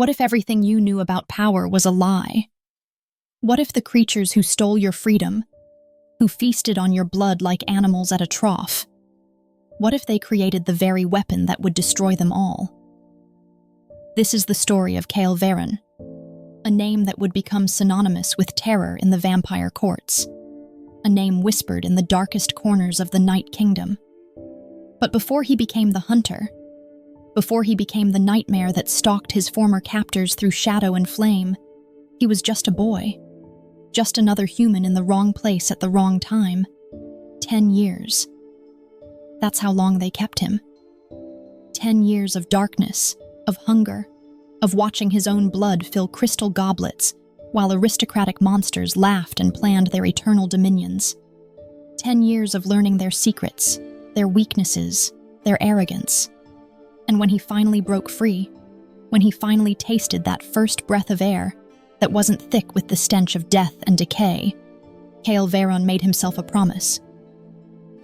What if everything you knew about power was a lie? What if the creatures who stole your freedom, who feasted on your blood like animals at a trough, what if they created the very weapon that would destroy them all? This is the story of Kael Veyron, a name that would become synonymous with terror in the vampire courts, a name whispered in the darkest corners of the Night Kingdom. But before he became the hunter, before he became the nightmare that stalked his former captors through shadow and flame, he was just a boy, just another human in the wrong place at the wrong time. 10 years. That's how long they kept him. 10 years of darkness, of hunger, of watching his own blood fill crystal goblets while aristocratic monsters laughed and planned their eternal dominions. 10 years of learning their secrets, their weaknesses, their arrogance. And when he finally broke free, when he finally tasted that first breath of air that wasn't thick with the stench of death and decay, Kael Veyron made himself a promise.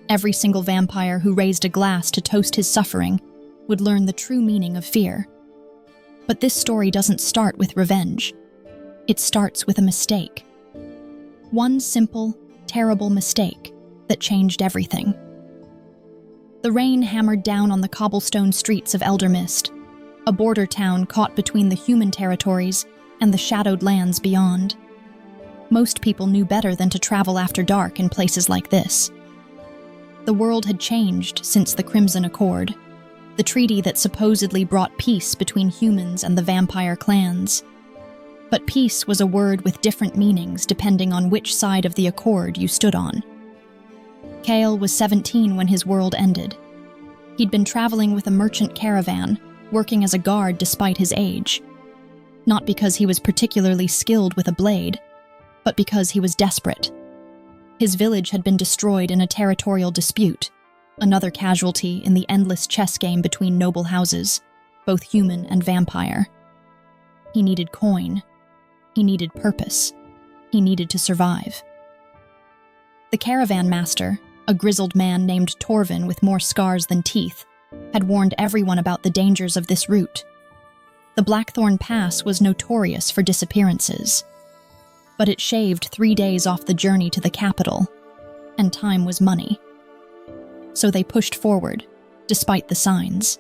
Every single vampire who raised a glass to toast his suffering would learn the true meaning of fear. But this story doesn't start with revenge. It starts with a mistake. One simple, terrible mistake that changed everything. The rain hammered down on the cobblestone streets of Elder Mist, a border town caught between the human territories and the shadowed lands beyond. Most people knew better than to travel after dark in places like this. The world had changed since the Crimson Accord, the treaty that supposedly brought peace between humans and the vampire clans. But peace was a word with different meanings depending on which side of the accord you stood on. Kael was 17 when his world ended. He'd been traveling with a merchant caravan, working as a guard despite his age. Not because he was particularly skilled with a blade, but because he was desperate. His village had been destroyed in a territorial dispute, another casualty in the endless chess game between noble houses, both human and vampire. He needed coin. He needed purpose. He needed to survive. The caravan master, a grizzled man named Torvin with more scars than teeth, had warned everyone about the dangers of this route. The Blackthorn Pass was notorious for disappearances, but it shaved 3 days off the journey to the capital, and time was money. So they pushed forward, despite the signs,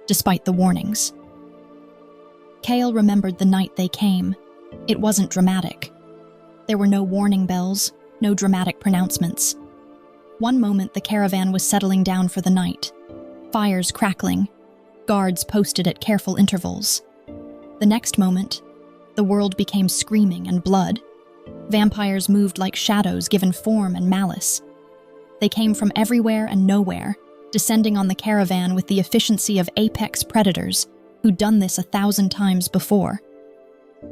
despite the warnings. Kael remembered the night they came. It wasn't dramatic. There were no warning bells, no dramatic pronouncements. One moment the caravan was settling down for the night, fires crackling, guards posted at careful intervals. The next moment, the world became screaming and blood. Vampires moved like shadows given form and malice. They came from everywhere and nowhere, descending on the caravan with the efficiency of apex predators who'd done this 1,000 times before.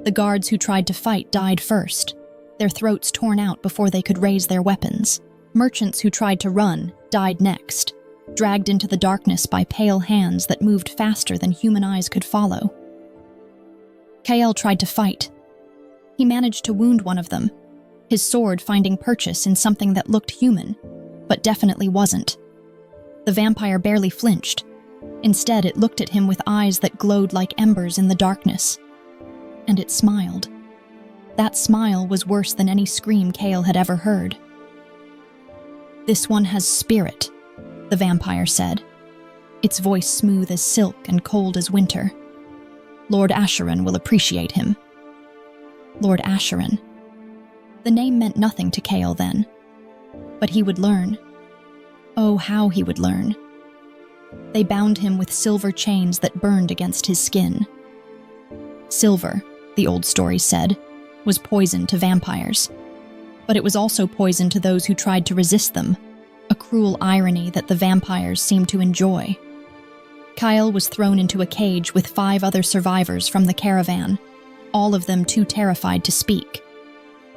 The guards who tried to fight died first, their throats torn out before they could raise their weapons. Merchants who tried to run died next, dragged into the darkness by pale hands that moved faster than human eyes could follow. Kael tried to fight. He managed to wound one of them, his sword finding purchase in something that looked human, but definitely wasn't. The vampire barely flinched. Instead, it looked at him with eyes that glowed like embers in the darkness. And it smiled. That smile was worse than any scream Kael had ever heard. "This one has spirit," the vampire said, its voice smooth as silk and cold as winter. "Lord Asheron will appreciate him." Lord Asheron. The name meant nothing to Kael then. But he would learn. Oh, how he would learn. They bound him with silver chains that burned against his skin. Silver, the old stories said, was poison to vampires. But it was also poison to those who tried to resist them, a cruel irony that the vampires seemed to enjoy. Kael was thrown into a cage with 5 other survivors from the caravan, all of them too terrified to speak,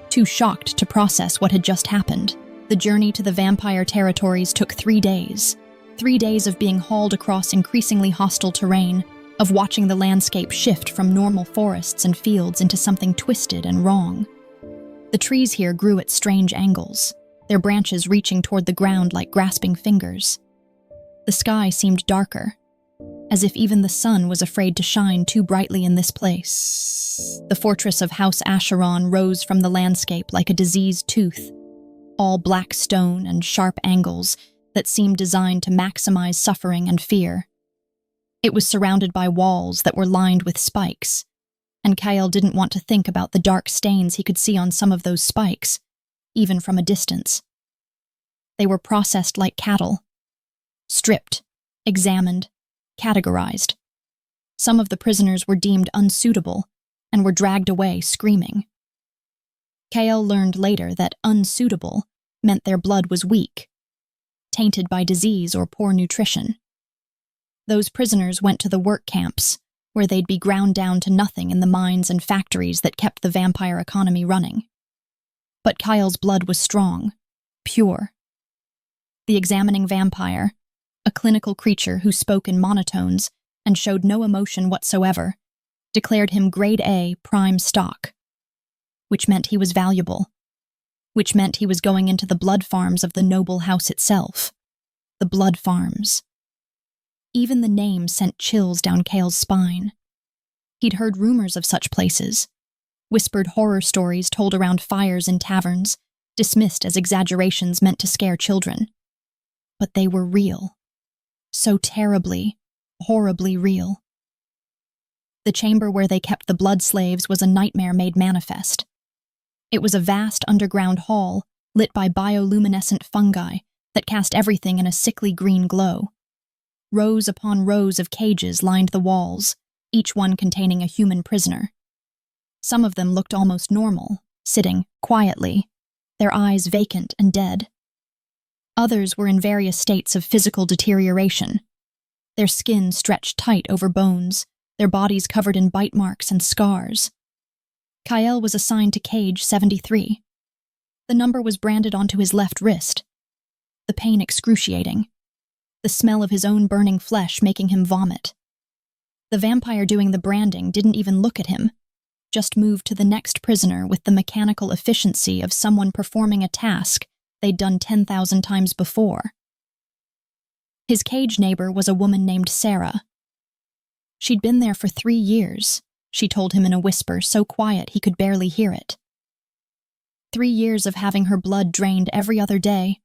too shocked to process what had just happened. The journey to the vampire territories took 3 days. 3 days of being hauled across increasingly hostile terrain, of watching the landscape shift from normal forests and fields into something twisted and wrong. The trees here grew at strange angles, their branches reaching toward the ground like grasping fingers. The sky seemed darker. as if even the sun was afraid to shine too brightly in this place. The fortress of House Acheron rose from the landscape like a diseased tooth, all black stone and sharp angles that seemed designed to maximize suffering and fear. It was surrounded by walls that were lined with spikes, and Kael didn't want to think about the dark stains he could see on some of those spikes, even from a distance. They were processed like cattle, stripped, examined, categorized. Some of the prisoners were deemed unsuitable and were dragged away screaming. Kael learned later that unsuitable meant their blood was weak, tainted by disease or poor nutrition. Those prisoners went to the work camps, where they'd be ground down to nothing in the mines and factories that kept the vampire economy running. But Kael's blood was strong, pure. The examining vampire, a clinical creature who spoke in monotones and showed no emotion whatsoever, declared him grade A prime stock, which meant he was valuable, which meant he was going into the blood farms of the noble house itself. The blood farms. Even the name sent chills down Kael's spine. He'd heard rumors of such places, whispered horror stories told around fires in taverns, dismissed as exaggerations meant to scare children. But they were real. So terribly, horribly real. The chamber where they kept the blood slaves was a nightmare made manifest. It was a vast underground hall lit by bioluminescent fungi that cast everything in a sickly green glow. Rows upon rows of cages lined the walls, each one containing a human prisoner. Some of them looked almost normal, sitting quietly, their eyes vacant and dead. Others were in various states of physical deterioration, their skin stretched tight over bones, their bodies covered in bite marks and scars. Kael was assigned to cage 73. The number was branded onto his left wrist, the pain excruciating, the smell of his own burning flesh making him vomit. The vampire doing the branding didn't even look at him, just moved to the next prisoner with the mechanical efficiency of someone performing a task they'd done 10,000 times before. His cage neighbor was a woman named Sarah. She'd been there for 3 years, she told him in a whisper so quiet he could barely hear it. 3 years of having her blood drained every other day,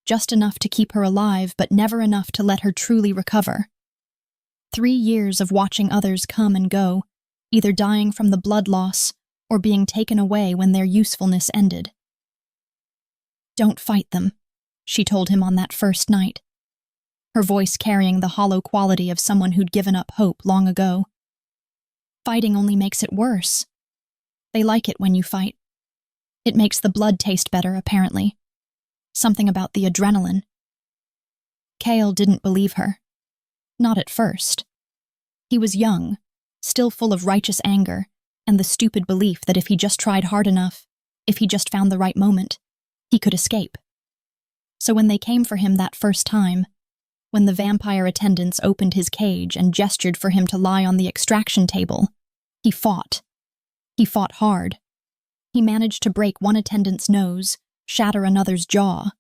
just enough to keep her alive but never enough to let her truly recover. 3 years of watching others come and go, either dying from the blood loss or being taken away when their usefulness ended. "Don't fight them," she told him on that first night, her voice carrying the hollow quality of someone who'd given up hope long ago. "Fighting only makes it worse. They like it when you fight. It makes the blood taste better, apparently. Something about the adrenaline." Kael didn't believe her. Not at first. He was young, still full of righteous anger, and the stupid belief that if he just tried hard enough, if he just found the right moment, he could escape. So when they came for him that first time, when the vampire attendants opened his cage and gestured for him to lie on the extraction table, he fought. He fought hard. He managed to break one attendant's nose, shatter another's jaw.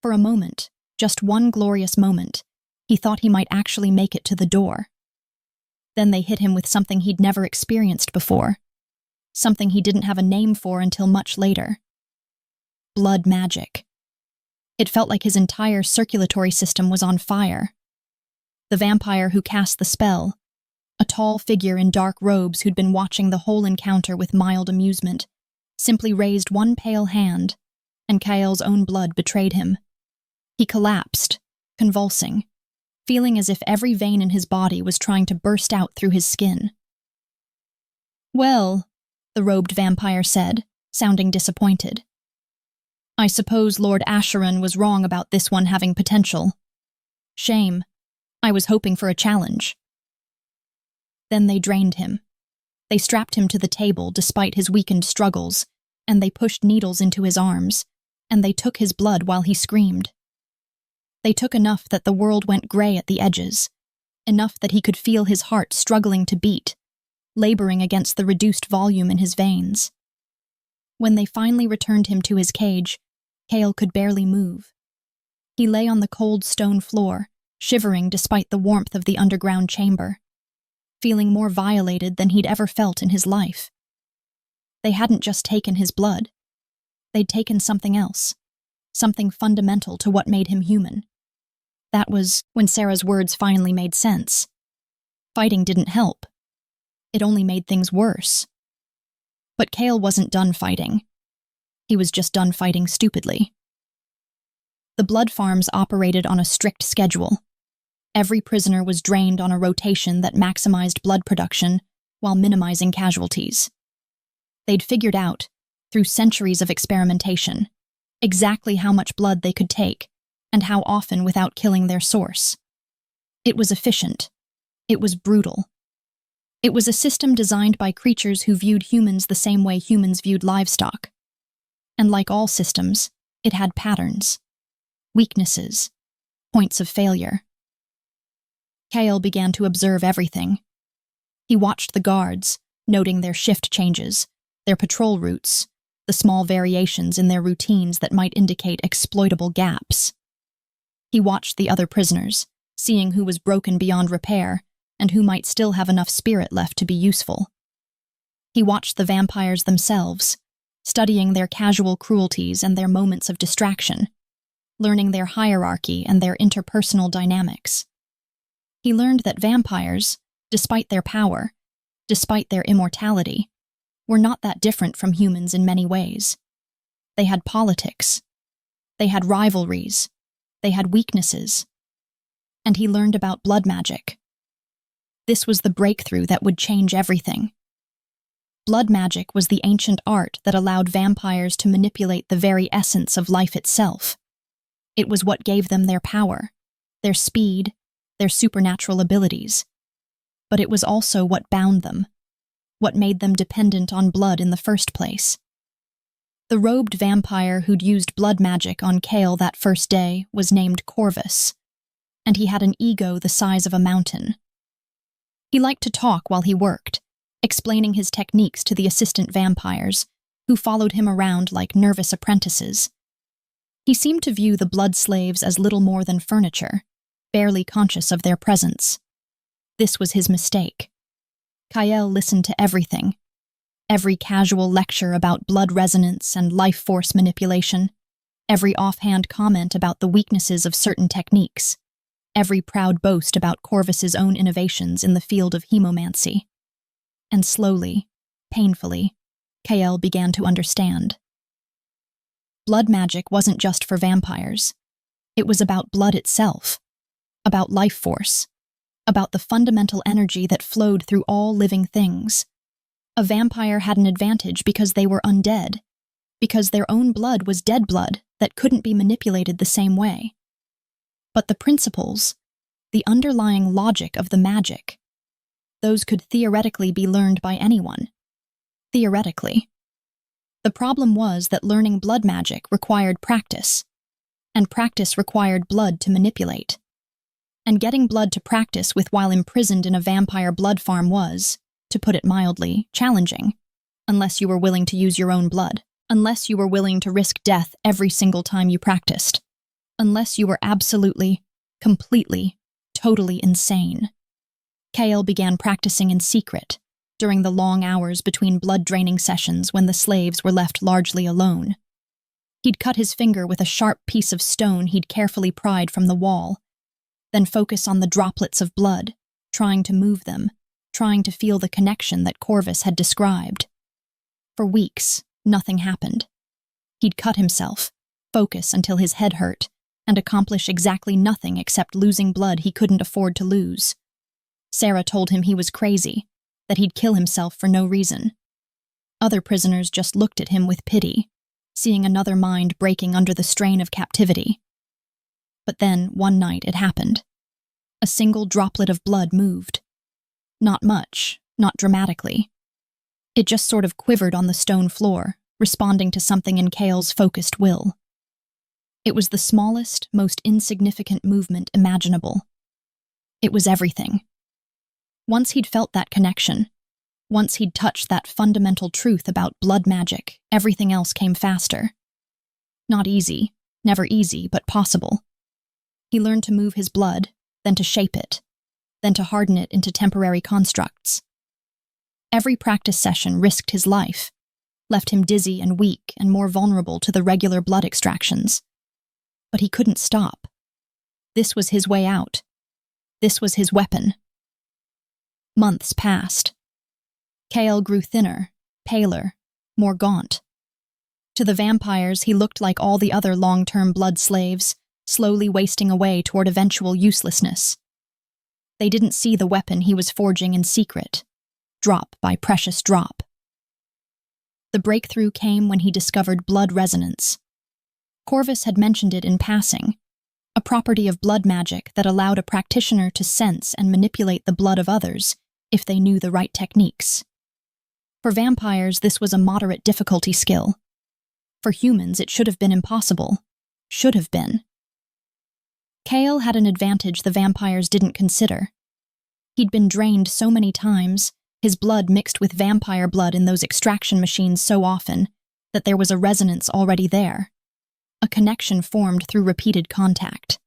For a moment, just one glorious moment, he thought he might actually make it to the door. Then they hit him with something he'd never experienced before, something he didn't have a name for until much later. Blood magic. It felt like his entire circulatory system was on fire. The vampire who cast the spell, a tall figure in dark robes who'd been watching the whole encounter with mild amusement, simply raised one pale hand, and Kael's own blood betrayed him. He collapsed, convulsing, feeling as if every vein in his body was trying to burst out through his skin. "Well," the robed vampire said, sounding disappointed. "I suppose Lord Acheron was wrong about this one having potential. Shame. I was hoping for a challenge." Then they drained him. They strapped him to the table despite his weakened struggles, and they pushed needles into his arms, and they took his blood while he screamed. They took enough that the world went gray at the edges, enough that he could feel his heart struggling to beat, laboring against the reduced volume in his veins. When they finally returned him to his cage, Kael could barely move. He lay on the cold stone floor, shivering despite the warmth of the underground chamber, feeling more violated than he'd ever felt in his life. They hadn't just taken his blood. They'd taken something else, something fundamental to what made him human. That was when Sarah's words finally made sense. Fighting didn't help. It only made things worse. But Kael wasn't done fighting. He was just done fighting stupidly. The blood farms operated on a strict schedule. Every prisoner was drained on a rotation that maximized blood production while minimizing casualties. They'd figured out, through centuries of experimentation, exactly how much blood they could take and how often without killing their source. It was efficient. It was brutal. It was a system designed by creatures who viewed humans the same way humans viewed livestock. And like all systems, it had patterns, weaknesses, points of failure. Kael began to observe everything. He watched the guards, noting their shift changes, their patrol routes, the small variations in their routines that might indicate exploitable gaps. He watched the other prisoners, seeing who was broken beyond repair and who might still have enough spirit left to be useful. He watched the vampires themselves, studying their casual cruelties and their moments of distraction, learning their hierarchy and their interpersonal dynamics. He learned that vampires, despite their power, despite their immortality, were not that different from humans in many ways. They had politics. They had rivalries. They had weaknesses. And he learned about blood magic. This was the breakthrough that would change everything. Blood magic was the ancient art that allowed vampires to manipulate the very essence of life itself. It was what gave them their power, their speed, their supernatural abilities. But it was also what bound them, what made them dependent on blood in the first place. The robed vampire who'd used blood magic on Kael that first day was named Corvus, and he had an ego the size of a mountain. He liked to talk while he worked, explaining his techniques to the assistant vampires, who followed him around like nervous apprentices. He seemed to view the blood slaves as little more than furniture, barely conscious of their presence. This was his mistake. Kael listened to everything, every casual lecture about blood resonance and life force manipulation, every offhand comment about the weaknesses of certain techniques, every proud boast about Corvus's own innovations in the field of hemomancy. And slowly, painfully, Kael began to understand. Blood magic wasn't just for vampires. It was about blood itself, about life force, about the fundamental energy that flowed through all living things. A vampire had an advantage because they were undead, because their own blood was dead blood that couldn't be manipulated the same way. But the principles, the underlying logic of the magic, those could theoretically be learned by anyone. Theoretically. The problem was that learning blood magic required practice, and practice required blood to manipulate. And getting blood to practice with while imprisoned in a vampire blood farm was, to put it mildly, challenging, unless you were willing to use your own blood, unless you were willing to risk death every single time you practiced, unless you were absolutely, completely, totally insane. Kael began practicing in secret, during the long hours between blood-draining sessions when the slaves were left largely alone. He'd cut his finger with a sharp piece of stone he'd carefully pried from the wall, then focus on the droplets of blood, trying to move them, trying to feel the connection that Corvus had described. For weeks, nothing happened. He'd cut himself, focus until his head hurt, and accomplish exactly nothing except losing blood he couldn't afford to lose. Sarah told him he was crazy, that he'd kill himself for no reason. Other prisoners just looked at him with pity, seeing another mind breaking under the strain of captivity. But then, one night, it happened. A single droplet of blood moved. Not much, not dramatically. It just sort of quivered on the stone floor, responding to something in Kael's focused will. It was the smallest, most insignificant movement imaginable. It was everything. Once he'd felt that connection, once he'd touched that fundamental truth about blood magic, everything else came faster. Not easy, never easy, but possible. He learned to move his blood, then to shape it, then to harden it into temporary constructs. Every practice session risked his life, left him dizzy and weak and more vulnerable to the regular blood extractions. But he couldn't stop. This was his way out. This was his weapon. Months passed. Kael grew thinner, paler, more gaunt. To the vampires, he looked like all the other long-term blood slaves, slowly wasting away toward eventual uselessness. They didn't see the weapon he was forging in secret, drop by precious drop. The breakthrough came when he discovered blood resonance. Corvus had mentioned it in passing, a property of blood magic that allowed a practitioner to sense and manipulate the blood of others if they knew the right techniques. For vampires, this was a moderate difficulty skill. For humans, it should have been impossible. Should have been. Kael had an advantage the vampires didn't consider. He'd been drained so many times, his blood mixed with vampire blood in those extraction machines so often, that there was a resonance already there. A connection formed through repeated contact.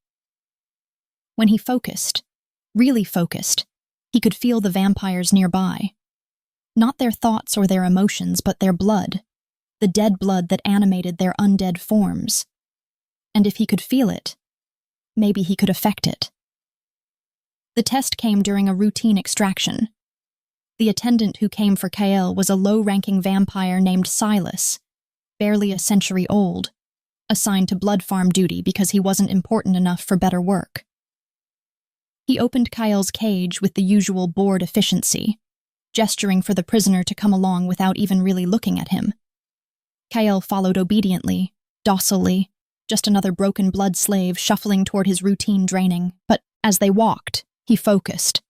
When he focused, really focused, he could feel the vampires nearby. Not their thoughts or their emotions, but their blood, the dead blood that animated their undead forms. And if he could feel it, maybe he could affect it. The test came during a routine extraction. The attendant who came for Kael was a low-ranking vampire named Silas, barely a century old, assigned to blood farm duty because he wasn't important enough for better work. He opened Kael's cage with the usual bored efficiency, gesturing for the prisoner to come along without even really looking at him. Kael followed obediently, docilely, just another broken blood slave shuffling toward his routine draining, but as they walked, he focused.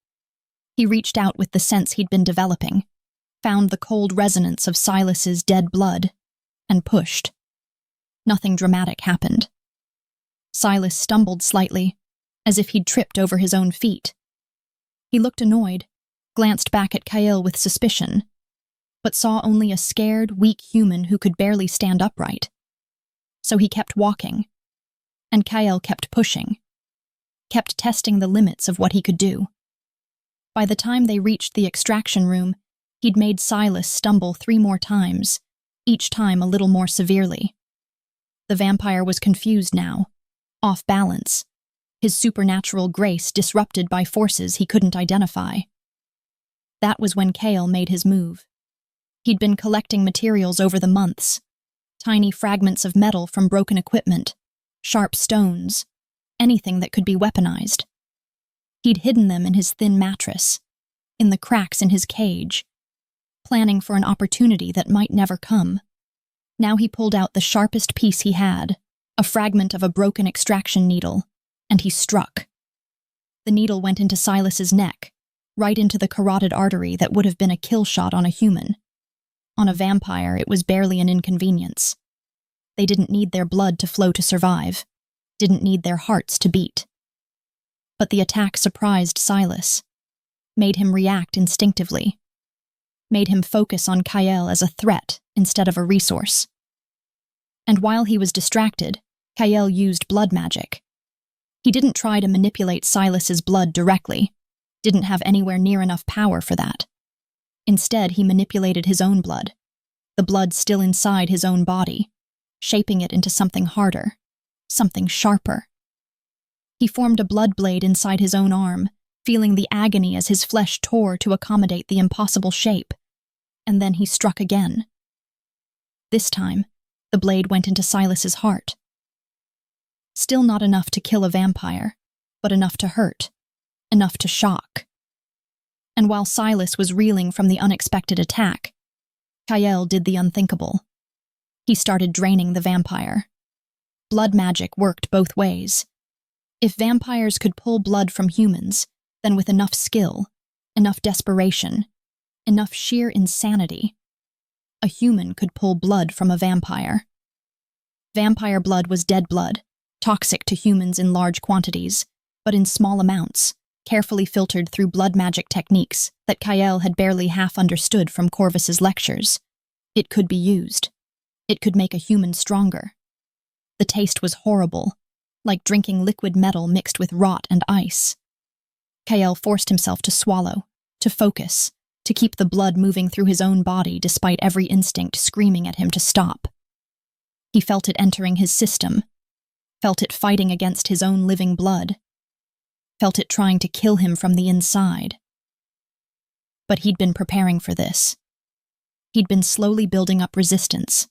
He reached out with the sense he'd been developing, found the cold resonance of Silas's dead blood, and pushed. Nothing dramatic happened. Silas stumbled slightly, as if he'd tripped over his own feet. He looked annoyed, glanced back at Kael with suspicion, but saw only a scared, weak human who could barely stand upright. So he kept walking, and Kael kept pushing, kept testing the limits of what he could do. By the time they reached the extraction room, he'd made Silas stumble 3 more times, each time a little more severely. The vampire was confused now, off balance, his supernatural grace disrupted by forces he couldn't identify. That was when Kael made his move. He'd been collecting materials over the months, tiny fragments of metal from broken equipment, sharp stones, anything that could be weaponized. He'd hidden them in his thin mattress, in the cracks in his cage, planning for an opportunity that might never come. Now he pulled out the sharpest piece he had, a fragment of a broken extraction needle, and he struck. The needle went into Silas's neck, right into the carotid artery that would have been a kill shot on a human. On a vampire, it was barely an inconvenience. They didn't need their blood to flow to survive, didn't need their hearts to beat. But the attack surprised Silas, made him react instinctively, made him focus on Kael as a threat instead of a resource. And while he was distracted, Kael used blood magic. He didn't try to manipulate Silas's blood directly, didn't have anywhere near enough power for that. Instead, he manipulated his own blood, the blood still inside his own body, shaping it into something harder, something sharper. He formed a blood blade inside his own arm, feeling the agony as his flesh tore to accommodate the impossible shape, and then he struck again. This time, the blade went into Silas's heart. Still not enough to kill a vampire, but enough to hurt, enough to shock. And while Silas was reeling from the unexpected attack, Kael did the unthinkable. He started draining the vampire. Blood magic worked both ways. If vampires could pull blood from humans, then with enough skill, enough desperation, enough sheer insanity, a human could pull blood from a vampire. Vampire blood was dead blood, toxic to humans in large quantities, but in small amounts, carefully filtered through blood magic techniques that Kael had barely half understood from Corvus's lectures. It could be used. It could make a human stronger. The taste was horrible, like drinking liquid metal mixed with rot and ice. Kael forced himself to swallow, to focus, to keep the blood moving through his own body despite every instinct screaming at him to stop. He felt it entering his system, felt it fighting against his own living blood, felt it trying to kill him from the inside. But he'd been preparing for this. He'd been slowly building up resistance,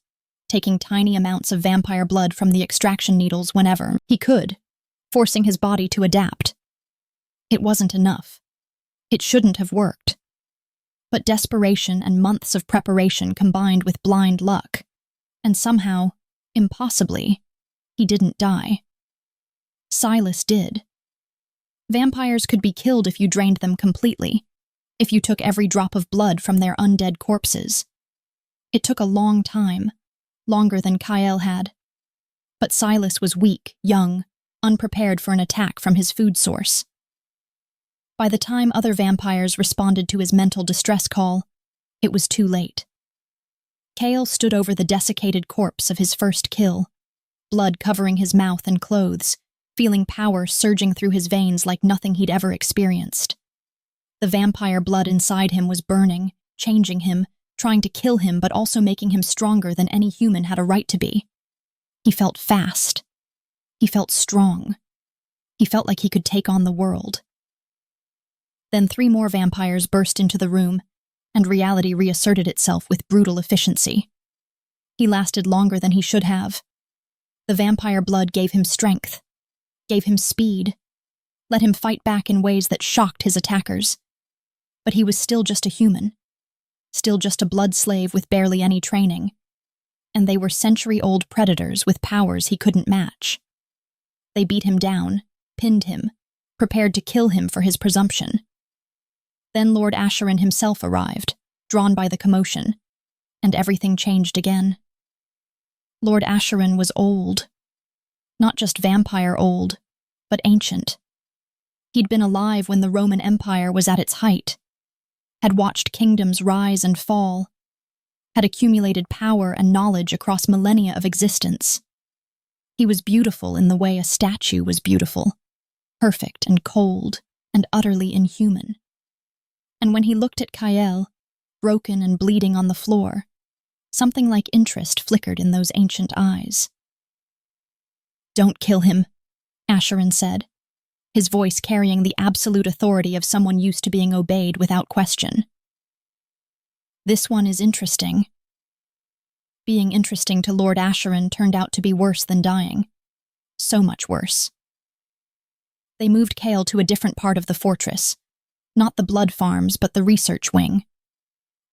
taking tiny amounts of vampire blood from the extraction needles whenever he could, forcing his body to adapt. It wasn't enough. It shouldn't have worked. But desperation and months of preparation combined with blind luck, and somehow, impossibly, he didn't die. Silas did. Vampires could be killed if you drained them completely, if you took every drop of blood from their undead corpses. It took a long time, longer than Kael had. But Silas was weak, young, unprepared for an attack from his food source. By the time other vampires responded to his mental distress call, it was too late. Kael stood over the desiccated corpse of his first kill, blood covering his mouth and clothes, feeling power surging through his veins like nothing he'd ever experienced. The vampire blood inside him was burning, changing him, trying to kill him but also making him stronger than any human had a right to be. He felt fast. He felt strong. He felt like he could take on the world. Then 3 more vampires burst into the room, and reality reasserted itself with brutal efficiency. He lasted longer than he should have. The vampire blood gave him strength, gave him speed, let him fight back in ways that shocked his attackers. But he was still just a human, still just a blood slave with barely any training, and they were century-old predators with powers he couldn't match. They beat him down, pinned him, prepared to kill him for his presumption. Then Lord Asheron himself arrived, drawn by the commotion, and everything changed again. Lord Asheron was old. Not just vampire old, but ancient. He'd been alive when the Roman Empire was at its height, had watched kingdoms rise and fall, had accumulated power and knowledge across millennia of existence. He was beautiful in the way a statue was beautiful, perfect and cold and utterly inhuman. And when he looked at Kael, broken and bleeding on the floor, something like interest flickered in those ancient eyes. "Don't kill him," Asheron said, his voice carrying the absolute authority of someone used to being obeyed without question. "This one is interesting." Being interesting to Lord Asheron turned out to be worse than dying. So much worse. They moved Kael to a different part of the fortress, not the blood farms, but the research wing.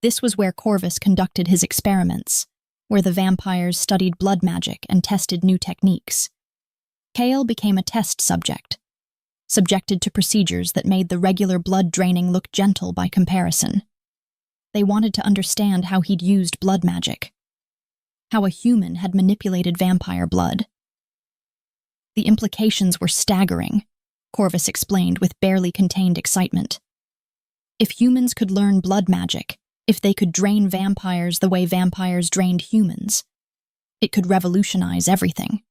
This was where Corvus conducted his experiments, where the vampires studied blood magic and tested new techniques. Kael became a test subject, subjected to procedures that made the regular blood draining look gentle by comparison. They wanted to understand how he'd used blood magic, how a human had manipulated vampire blood. The implications were staggering, Corvus explained with barely contained excitement. If humans could learn blood magic, if they could drain vampires the way vampires drained humans, it could revolutionize everything.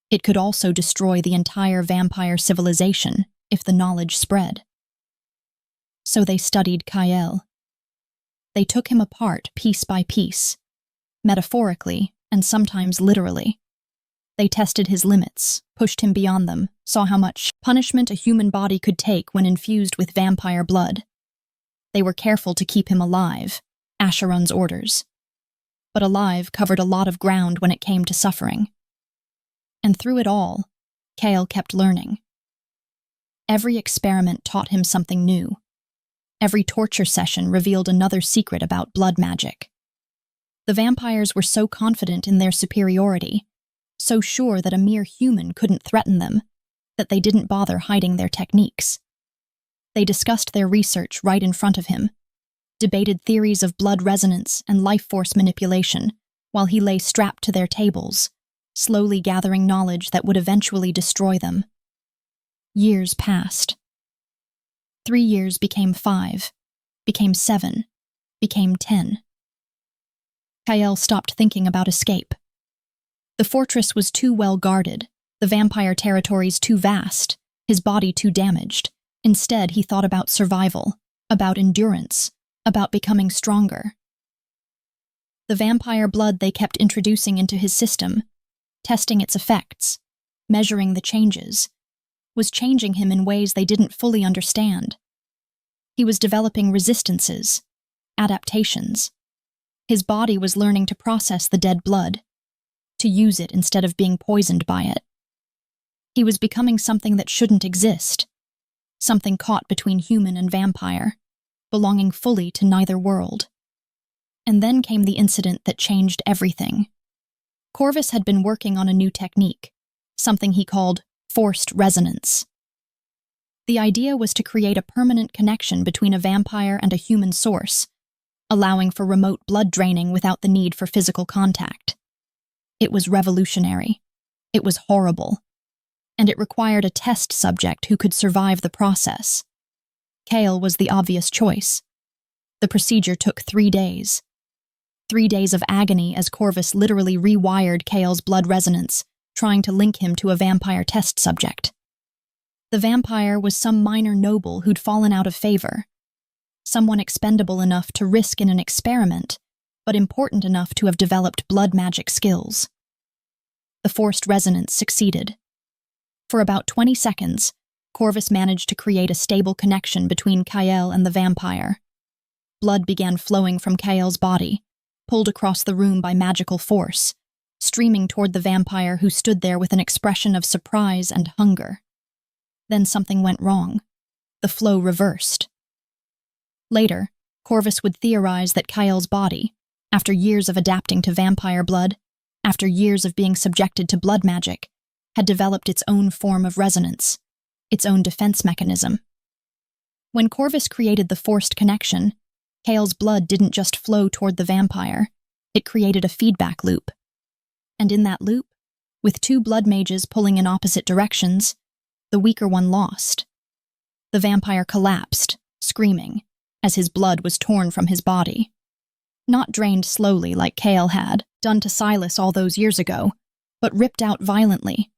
It could also destroy the entire vampire civilization if the knowledge spread. So they studied Kael. They took him apart piece by piece, metaphorically and sometimes literally. They tested his limits, pushed him beyond them, saw how much punishment a human body could take when infused with vampire blood. They were careful to keep him alive, Asheron's orders. But alive covered a lot of ground when it came to suffering. And through it all, Kael kept learning. Every experiment taught him something new. Every torture session revealed another secret about blood magic. The vampires were so confident in their superiority, so sure that a mere human couldn't threaten them, that they didn't bother hiding their techniques. They discussed their research right in front of him, debated theories of blood resonance and life force manipulation, while he lay strapped to their tables, slowly gathering knowledge that would eventually destroy them. Years passed. 3 years became 5, became 7, became 10. Kael stopped thinking about escape. The fortress was too well guarded, the vampire territories too vast, his body too damaged. Instead, he thought about survival, about endurance, about becoming stronger. The vampire blood they kept introducing into his system, testing its effects, measuring the changes, was changing him in ways they didn't fully understand. He was developing resistances, adaptations. His body was learning to process the dead blood, to use it instead of being poisoned by it. He was becoming something that shouldn't exist, something caught between human and vampire, belonging fully to neither world. And then came the incident that changed everything. Corvus had been working on a new technique, something he called forced resonance. The idea was to create a permanent connection between a vampire and a human source, allowing for remote blood draining without the need for physical contact. It was revolutionary. It was horrible. And it required a test subject who could survive the process. Kael was the obvious choice. The procedure took 3 days. 3 days of agony as Corvus literally rewired Kael's blood resonance, trying to link him to a vampire test subject. The vampire was some minor noble who'd fallen out of favor, someone expendable enough to risk in an experiment, but important enough to have developed blood magic skills. The forced resonance succeeded. For about 20 seconds, Corvus managed to create a stable connection between Kael and the vampire. Blood began flowing from Kael's body, pulled across the room by magical force, streaming toward the vampire who stood there with an expression of surprise and hunger. Then something went wrong. The flow reversed. Later, Corvus would theorize that Kael's body, after years of adapting to vampire blood, after years of being subjected to blood magic, had developed its own form of resonance, its own defense mechanism. When Corvus created the forced connection, Kael's blood didn't just flow toward the vampire, it created a feedback loop. And in that loop, with 2 blood mages pulling in opposite directions, the weaker one lost. The vampire collapsed, screaming, as his blood was torn from his body. Not drained slowly like Kael had done to Silas all those years ago, but ripped out violently,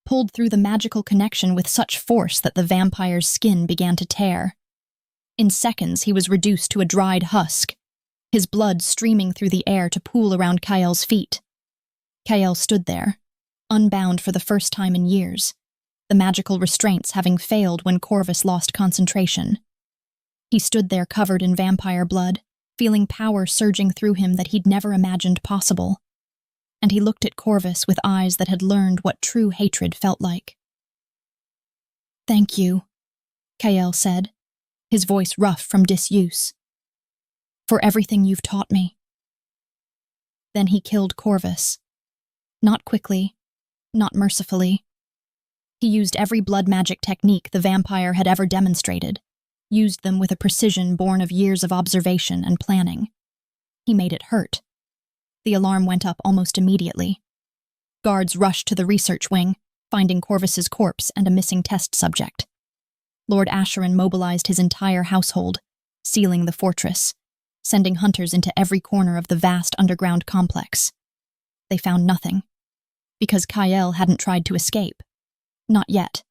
pulled through the magical connection with such force that the vampire's skin began to tear. In seconds, he was reduced to a dried husk, his blood streaming through the air to pool around Kael's feet. Kael stood there, unbound for the first time in years, the magical restraints having failed when Corvus lost concentration. He stood there covered in vampire blood, feeling power surging through him that he'd never imagined possible. And he looked at Corvus with eyes that had learned what true hatred felt like. "Thank you," Kael said, his voice rough from disuse. "For everything you've taught me." Then he killed Corvus. Not quickly, not mercifully. He used every blood magic technique the vampire had ever demonstrated, used them with a precision born of years of observation and planning. He made it hurt. The alarm went up almost immediately. Guards rushed to the research wing, finding Corvus's corpse and a missing test subject. Lord Asheron mobilized his entire household, sealing the fortress, sending hunters into every corner of the vast underground complex. They found nothing, because Kael hadn't tried to escape. Not yet.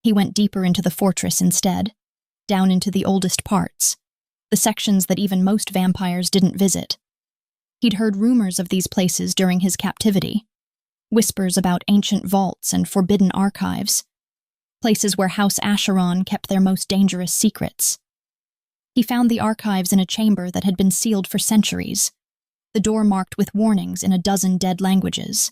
He went deeper into the fortress instead, down into the oldest parts, the sections that even most vampires didn't visit. He'd heard rumors of these places during his captivity, whispers about ancient vaults and forbidden archives, places where House Asheron kept their most dangerous secrets. He found the archives in a chamber that had been sealed for centuries, the door marked with warnings in a dozen dead languages.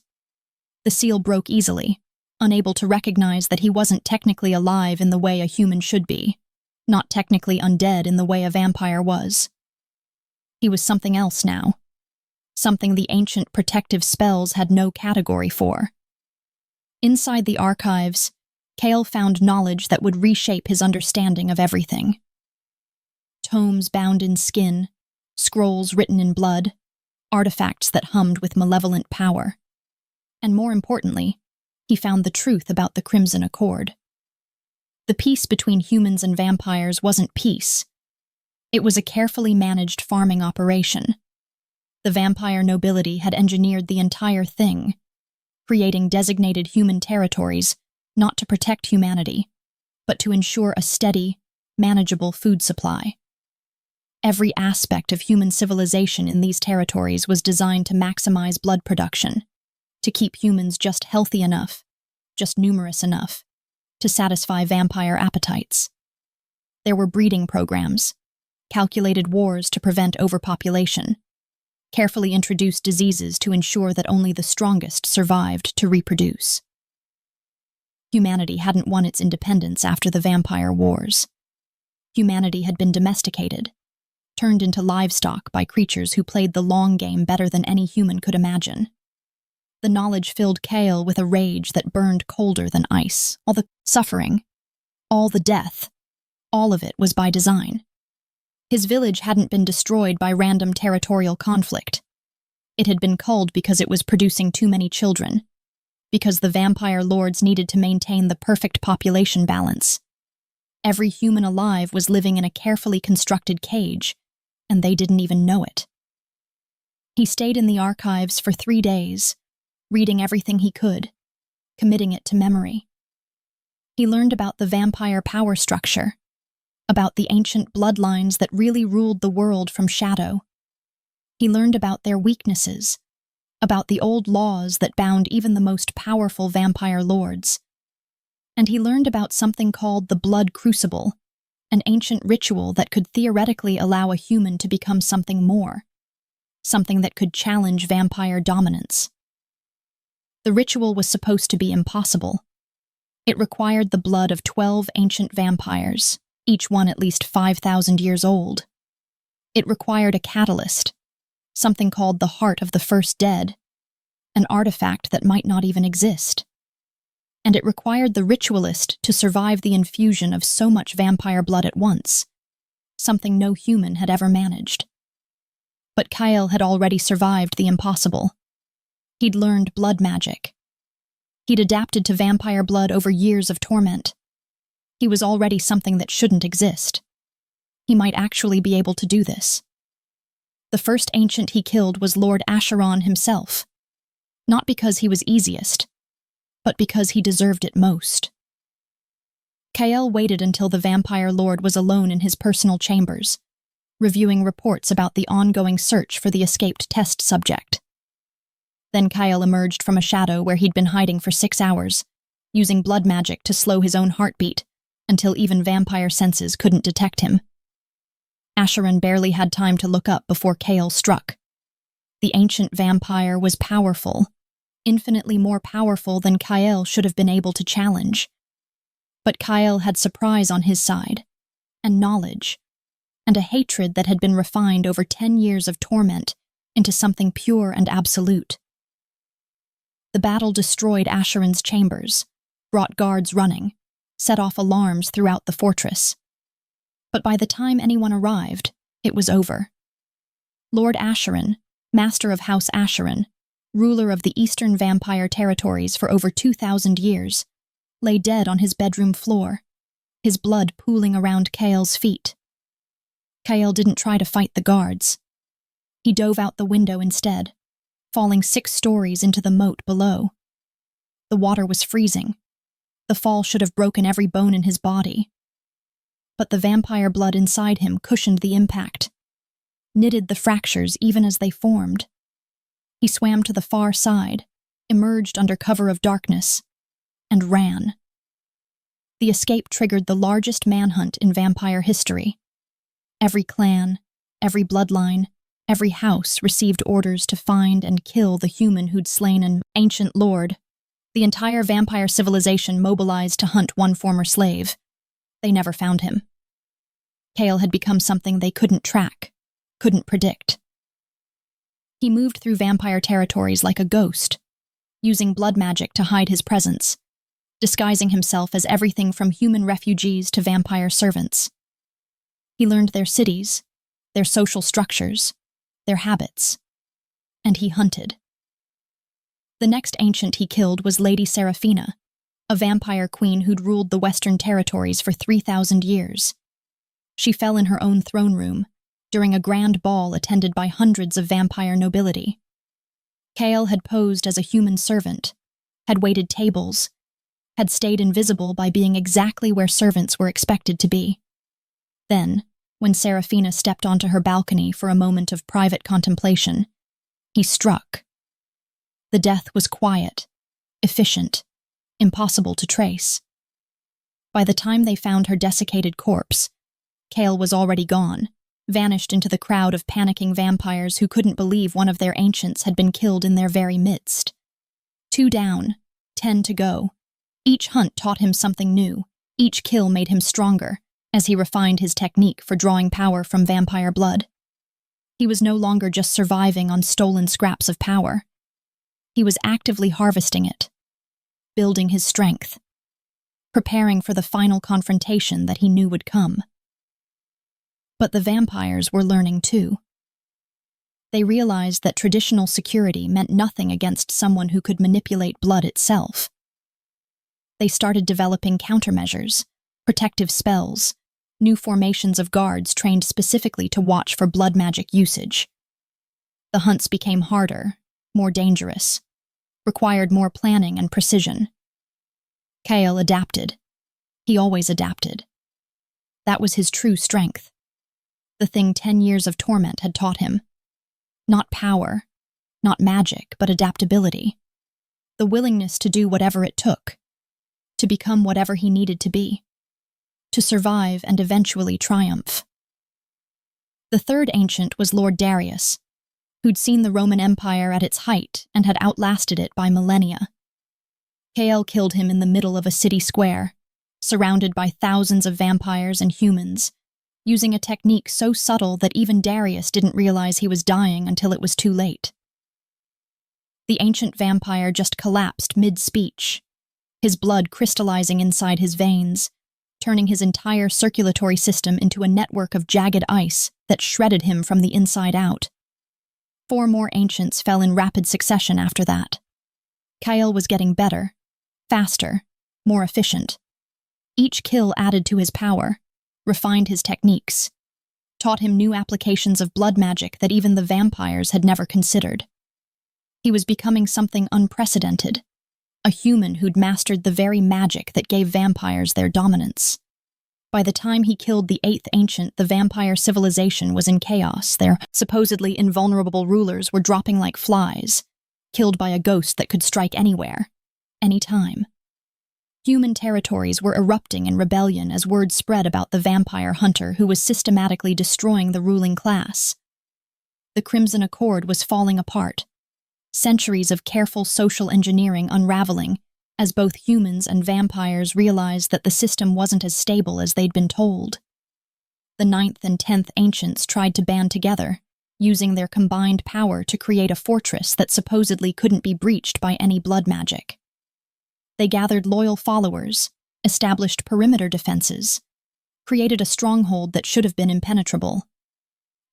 The seal broke easily, unable to recognize that he wasn't technically alive in the way a human should be, not technically undead in the way a vampire was. He was something else now, something the ancient protective spells had no category for. Inside the archives, Kael found knowledge that would reshape his understanding of everything. Tomes bound in skin, scrolls written in blood, artifacts that hummed with malevolent power. And more importantly, he found the truth about the Crimson Accord. The peace between humans and vampires wasn't peace. It was a carefully managed farming operation. The vampire nobility had engineered the entire thing, creating designated human territories, not to protect humanity, but to ensure a steady, manageable food supply. Every aspect of human civilization in these territories was designed to maximize blood production, to keep humans just healthy enough, just numerous enough, to satisfy vampire appetites. There were breeding programs, calculated wars to prevent overpopulation, carefully introduced diseases to ensure that only the strongest survived to reproduce. Humanity hadn't won its independence after the vampire wars. Humanity had been domesticated, turned into livestock by creatures who played the long game better than any human could imagine. The knowledge filled Kael with a rage that burned colder than ice. All the suffering, all the death, all of it was by design. His village hadn't been destroyed by random territorial conflict. It had been culled because it was producing too many children, because the vampire lords needed to maintain the perfect population balance. Every human alive was living in a carefully constructed cage, and they didn't even know it. He stayed in the archives for 3 days, reading everything he could, committing it to memory. He learned about the vampire power structure, about the ancient bloodlines that really ruled the world from shadow. He learned about their weaknesses, about the old laws that bound even the most powerful vampire lords. And he learned about something called the blood crucible, an ancient ritual that could theoretically allow a human to become something more, something that could challenge vampire dominance. The ritual was supposed to be impossible. It required the blood of 12 ancient vampires, each one at least 5,000 years old. It required a catalyst, something called the heart of the first dead, an artifact that might not even exist. And it required the ritualist to survive the infusion of so much vampire blood at once, something no human had ever managed. But Kael had already survived the impossible. He'd learned blood magic. He'd adapted to vampire blood over years of torment. He was already something that shouldn't exist. He might actually be able to do this. The first ancient he killed was Lord Acheron himself, not because he was easiest, but because he deserved it most. Kael waited until the vampire lord was alone in his personal chambers, reviewing reports about the ongoing search for the escaped test subject. Then Kael emerged from a shadow where he'd been hiding for 6 hours, using blood magic to slow his own heartbeat until even vampire senses couldn't detect him. Acheron barely had time to look up before Kael struck. The ancient vampire was powerful, infinitely more powerful than Kael should have been able to challenge. But Kael had surprise on his side, and knowledge, and a hatred that had been refined over 10 years of torment into something pure and absolute. The battle destroyed Acheron's chambers, brought guards running, set off alarms throughout the fortress. But by the time anyone arrived, it was over. Lord Acheron, master of House Acheron, ruler of the eastern vampire territories for over 2,000 years, lay dead on his bedroom floor, his blood pooling around Kael's feet. Kael didn't try to fight the guards. He dove out the window instead, falling 6 stories into the moat below. The water was freezing. The fall should have broken every bone in his body. But the vampire blood inside him cushioned the impact, knitted the fractures even as they formed. He swam to the far side, emerged under cover of darkness, and ran. The escape triggered the largest manhunt in vampire history. Every clan, every bloodline, every house received orders to find and kill the human who'd slain an ancient lord. The entire vampire civilization mobilized to hunt one former slave. They never found him. Kael had become something they couldn't track, couldn't predict. He moved through vampire territories like a ghost, using blood magic to hide his presence, disguising himself as everything from human refugees to vampire servants. He learned their cities, their social structures, their habits, and he hunted. The next ancient he killed was Lady Seraphina, a vampire queen who'd ruled the Western territories for 3,000 years. She fell in her own throne room during a grand ball attended by hundreds of vampire nobility. Kael had posed as a human servant, had waited tables, had stayed invisible by being exactly where servants were expected to be. Then, when Serafina stepped onto her balcony for a moment of private contemplation, he struck. The death was quiet, efficient, impossible to trace. By the time they found her desiccated corpse, Kael was already gone, vanished into the crowd of panicking vampires who couldn't believe one of their ancients had been killed in their very midst. 2 down, 10 to go. Each hunt taught him something new. Each kill made him stronger, as he refined his technique for drawing power from vampire blood. He was no longer just surviving on stolen scraps of power. He was actively harvesting it, building his strength, preparing for the final confrontation that he knew would come. But the vampires were learning too. They realized that traditional security meant nothing against someone who could manipulate blood itself. They started developing countermeasures, protective spells, new formations of guards trained specifically to watch for blood magic usage. The hunts became harder, more dangerous, required more planning and precision. Kael adapted. He always adapted. That was his true strength. The thing 10 years of torment had taught him. Not power, not magic, but adaptability. The willingness to do whatever it took, to become whatever he needed to be, to survive and eventually triumph. The third ancient was Lord Darius, who'd seen the Roman Empire at its height and had outlasted it by millennia. Kael killed him in the middle of a city square, surrounded by thousands of vampires and humans, using a technique so subtle that even Darius didn't realize he was dying until it was too late. The ancient vampire just collapsed mid-speech, his blood crystallizing inside his veins, turning his entire circulatory system into a network of jagged ice that shredded him from the inside out. 4 more ancients fell in rapid succession after that. Kael was getting better, faster, more efficient. Each kill added to his power, refined his techniques, taught him new applications of blood magic that even the vampires had never considered. He was becoming something unprecedented, a human who'd mastered the very magic that gave vampires their dominance. By the time he killed the 8th ancient, the vampire civilization was in chaos. Their supposedly invulnerable rulers were dropping like flies, killed by a ghost that could strike anywhere, anytime. Human territories were erupting in rebellion as word spread about the vampire hunter who was systematically destroying the ruling class. The Crimson Accord was falling apart, centuries of careful social engineering unraveling as both humans and vampires realized that the system wasn't as stable as they'd been told. The 9th and 10th ancients tried to band together, using their combined power to create a fortress that supposedly couldn't be breached by any blood magic. They gathered loyal followers, established perimeter defenses, created a stronghold that should have been impenetrable.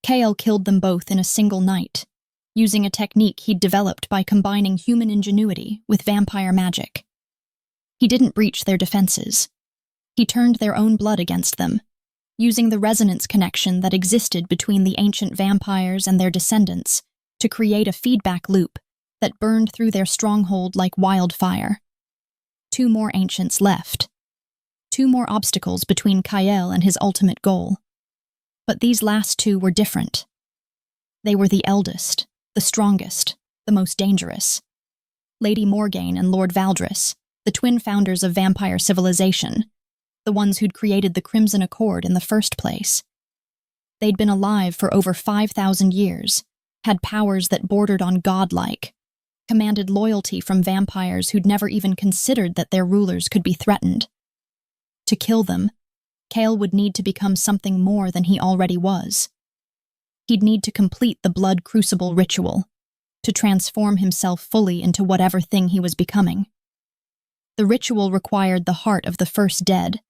Kael killed them both in a single night, using a technique he'd developed by combining human ingenuity with vampire magic. He didn't breach their defenses. He turned their own blood against them, using the resonance connection that existed between the ancient vampires and their descendants to create a feedback loop that burned through their stronghold like wildfire. 2 more ancients left. 2 more obstacles between Kael and his ultimate goal. But these last 2 were different. They were the eldest, the strongest, the most dangerous. Lady Morgaine and Lord Valdris, the twin founders of vampire civilization, the ones who'd created the Crimson Accord in the first place. They'd been alive for over 5,000 years, had powers that bordered on godlike, commanded loyalty from vampires who'd never even considered that their rulers could be threatened. To kill them, Kael would need to become something more than he already was. He'd need to complete the blood crucible ritual, to transform himself fully into whatever thing he was becoming. The ritual required the heart of the first dead,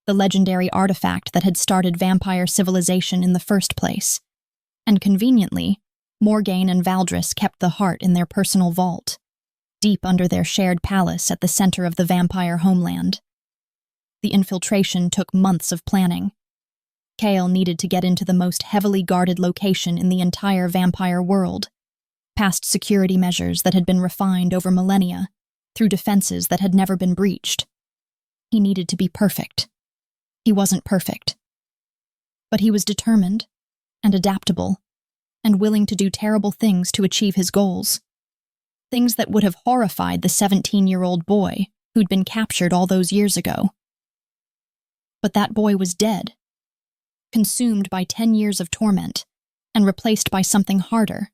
the legendary artifact that had started vampire civilization in the first place, and conveniently, Morgaine and Valdris kept the heart in their personal vault, deep under their shared palace at the center of the vampire homeland. The infiltration took months of planning. Kael needed to get into the most heavily guarded location in the entire vampire world, past security measures that had been refined over millennia, through defenses that had never been breached. He needed to be perfect. He wasn't perfect. But he was determined and adaptable and willing to do terrible things to achieve his goals. Things that would have horrified the 17-year-old boy who'd been captured all those years ago. But that boy was dead, consumed by 10 years of torment and replaced by something harder,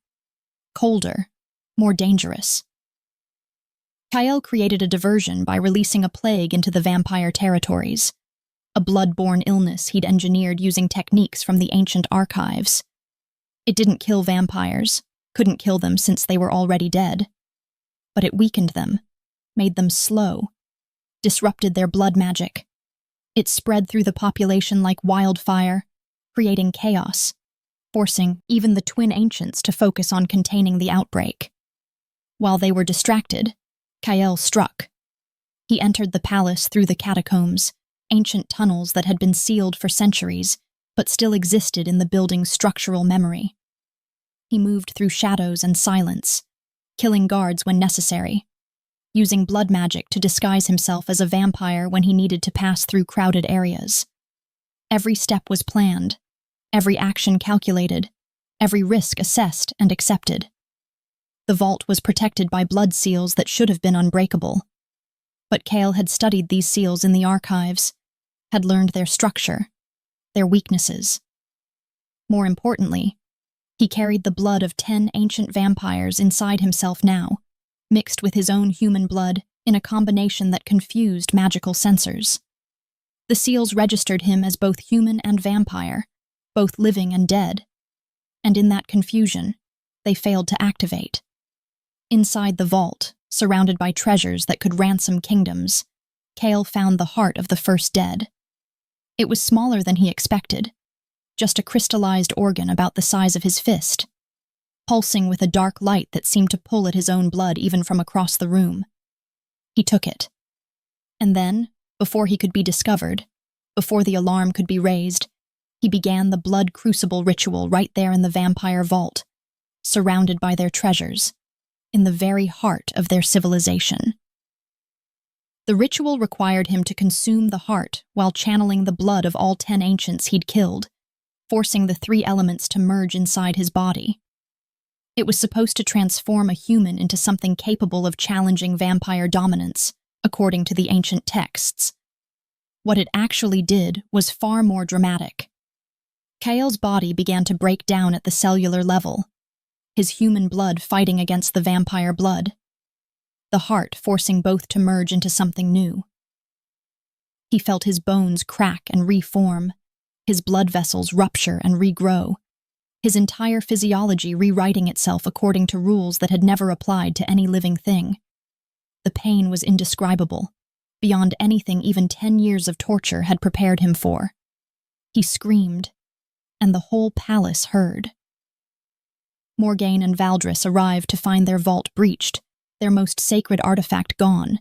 colder, more dangerous. Kael created a diversion by releasing a plague into the vampire territories, a blood-borne illness he'd engineered using techniques from the ancient archives. It didn't kill vampires, couldn't kill them since they were already dead, but it weakened them, made them slow, disrupted their blood magic. It spread through the population like wildfire, creating chaos, forcing even the twin ancients to focus on containing the outbreak. While they were distracted, Kael struck. He entered the palace through the catacombs, ancient tunnels that had been sealed for centuries, but still existed in the building's structural memory. He moved through shadows and silence, killing guards when necessary, using blood magic to disguise himself as a vampire when he needed to pass through crowded areas. Every step was planned, every action calculated, every risk assessed and accepted. The vault was protected by blood seals that should have been unbreakable. But Kael had studied these seals in the archives, had learned their structure, their weaknesses. More importantly, he carried the blood of 10 ancient vampires inside himself now, mixed with his own human blood in a combination that confused magical sensors. The seals registered him as both human and vampire, both living and dead, and in that confusion, they failed to activate. Inside the vault, surrounded by treasures that could ransom kingdoms, Kael found the heart of the first dead. It was smaller than he expected, just a crystallized organ about the size of his fist, pulsing with a dark light that seemed to pull at his own blood even from across the room. He took it. And then, before he could be discovered, before the alarm could be raised, he began the blood crucible ritual right there in the vampire vault, surrounded by their treasures, in the very heart of their civilization. The ritual required him to consume the heart while channeling the blood of all 10 ancients he'd killed, forcing the 3 elements to merge inside his body. It was supposed to transform a human into something capable of challenging vampire dominance, according to the ancient texts. What it actually did was far more dramatic. Kael's body began to break down at the cellular level, his human blood fighting against the vampire blood, the heart forcing both to merge into something new. He felt his bones crack and reform, his blood vessels rupture and regrow, his entire physiology rewriting itself according to rules that had never applied to any living thing. The pain was indescribable, beyond anything even 10 years of torture had prepared him for. He screamed, and the whole palace heard. Morgaine and Valdris arrived to find their vault breached, their most sacred artifact gone,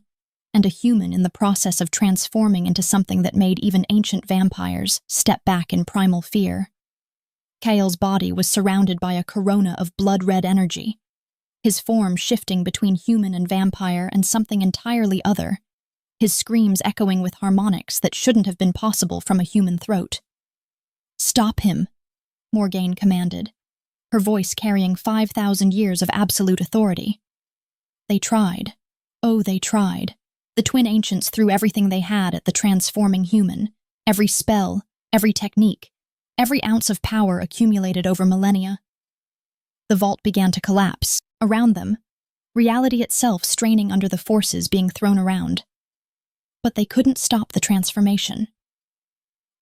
and a human in the process of transforming into something that made even ancient vampires step back in primal fear. Kael's body was surrounded by a corona of blood-red energy, his form shifting between human and vampire and something entirely other, his screams echoing with harmonics that shouldn't have been possible from a human throat. "Stop him," Morgaine commanded, her voice carrying 5,000 years of absolute authority. They tried. Oh, they tried. The twin ancients threw everything they had at the transforming human, every spell, every technique, every ounce of power accumulated over millennia. The vault began to collapse, around them, reality itself straining under the forces being thrown around. But they couldn't stop the transformation.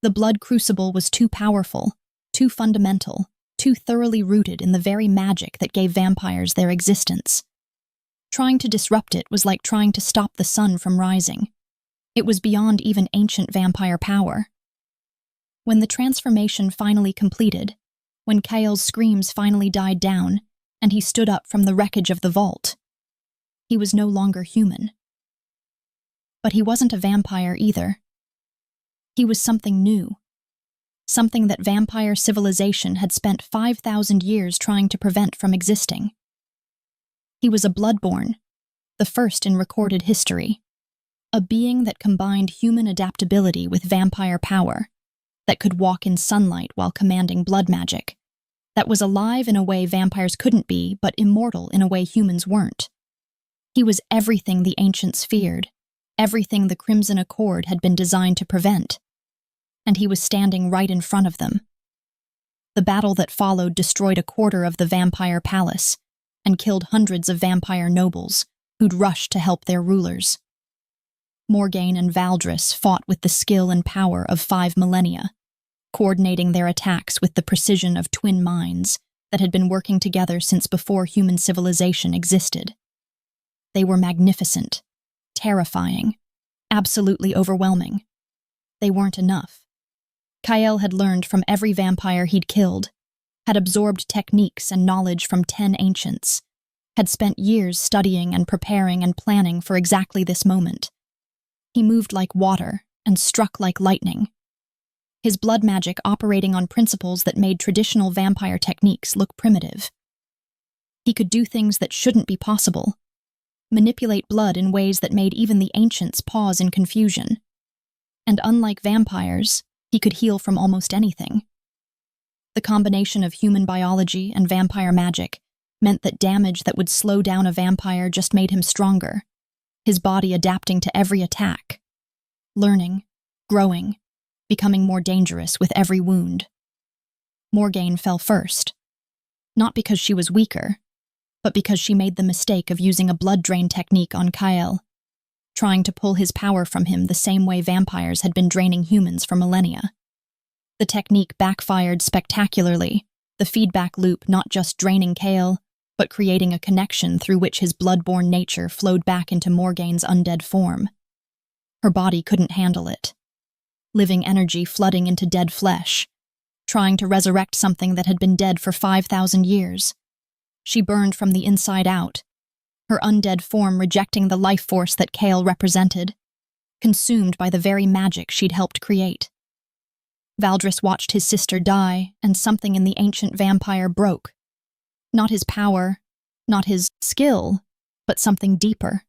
The blood crucible was too powerful, too fundamental, too thoroughly rooted in the very magic that gave vampires their existence. Trying to disrupt it was like trying to stop the sun from rising. It was beyond even ancient vampire power. When the transformation finally completed, when Kael's screams finally died down, and he stood up from the wreckage of the vault, he was no longer human. But he wasn't a vampire either. He was something new. Something that vampire civilization had spent 5,000 years trying to prevent from existing. He was a bloodborne, the first in recorded history. A being that combined human adaptability with vampire power, that could walk in sunlight while commanding blood magic, that was alive in a way vampires couldn't be, but immortal in a way humans weren't. He was everything the ancients feared, everything the Crimson Accord had been designed to prevent. And he was standing right in front of them. The battle that followed destroyed a quarter of the vampire palace and killed hundreds of vampire nobles who'd rushed to help their rulers. Morgaine and Valdris fought with the skill and power of 5 millennia, coordinating their attacks with the precision of twin minds that had been working together since before human civilization existed. They were magnificent, terrifying, absolutely overwhelming. They weren't enough. Kael had learned from every vampire he'd killed, had absorbed techniques and knowledge from 10 ancients, had spent years studying and preparing and planning for exactly this moment. He moved like water and struck like lightning, his blood magic operating on principles that made traditional vampire techniques look primitive. He could do things that shouldn't be possible, manipulate blood in ways that made even the ancients pause in confusion. And unlike vampires, he could heal from almost anything. The combination of human biology and vampire magic meant that damage that would slow down a vampire just made him stronger, his body adapting to every attack, learning, growing, becoming more dangerous with every wound. Morgaine fell first, not because she was weaker, but because she made the mistake of using a blood drain technique on Kael, trying to pull his power from him the same way vampires had been draining humans for millennia. The technique backfired spectacularly, the feedback loop not just draining Kael, but creating a connection through which his blood-borne nature flowed back into Morgaine's undead form. Her body couldn't handle it. Living energy flooding into dead flesh, trying to resurrect something that had been dead for 5,000 years. She burned from the inside out, her undead form rejecting the life force that Kael represented, consumed by the very magic she'd helped create. Valdris watched his sister die, and something in the ancient vampire broke. Not his power, not his skill, but something deeper.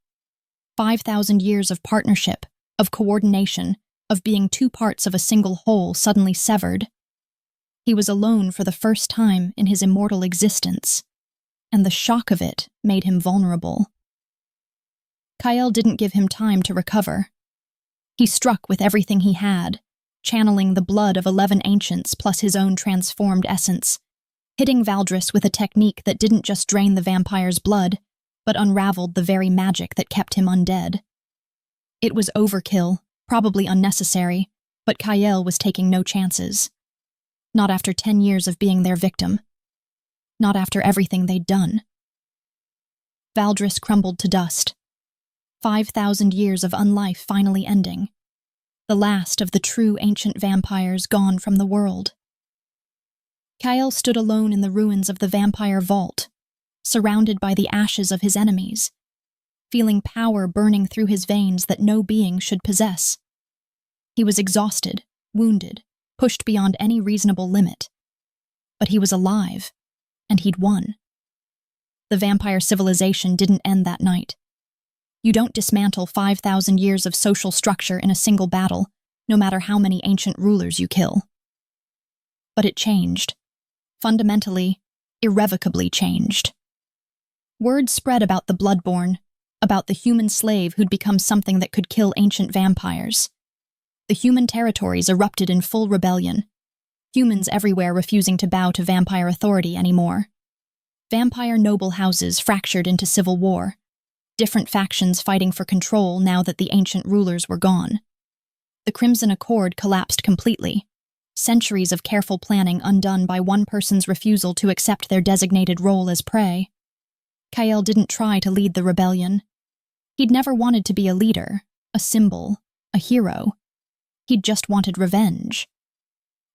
5,000 years of partnership, of coordination, of being two parts of a single whole suddenly severed. He was alone for the first time in his immortal existence, and the shock of it made him vulnerable. Kael didn't give him time to recover. He struck with everything he had, channeling the blood of 11 ancients plus his own transformed essence, hitting Valdris with a technique that didn't just drain the vampire's blood, but unraveled the very magic that kept him undead. It was overkill, probably unnecessary, but Kael was taking no chances. Not after 10 years of being their victim. Not after everything they'd done. Valdris crumbled to dust. 5,000 years of unlife finally ending. The last of the true ancient vampires gone from the world. Kael stood alone in the ruins of the vampire vault, surrounded by the ashes of his enemies, feeling power burning through his veins that no being should possess. He was exhausted, wounded, pushed beyond any reasonable limit. But he was alive, and he'd won. The vampire civilization didn't end that night. You don't dismantle 5,000 years of social structure in a single battle, no matter how many ancient rulers you kill. But it changed. Fundamentally, irrevocably changed. Word spread about the Bloodborn, about the human slave who'd become something that could kill ancient vampires. The human territories erupted in full rebellion, humans everywhere refusing to bow to vampire authority anymore. Vampire noble houses fractured into civil war, different factions fighting for control now that the ancient rulers were gone. The Crimson Accord collapsed completely, centuries of careful planning undone by one person's refusal to accept their designated role as prey. Kael didn't try to lead the rebellion. He'd never wanted to be a leader, a symbol, a hero. He'd just wanted revenge.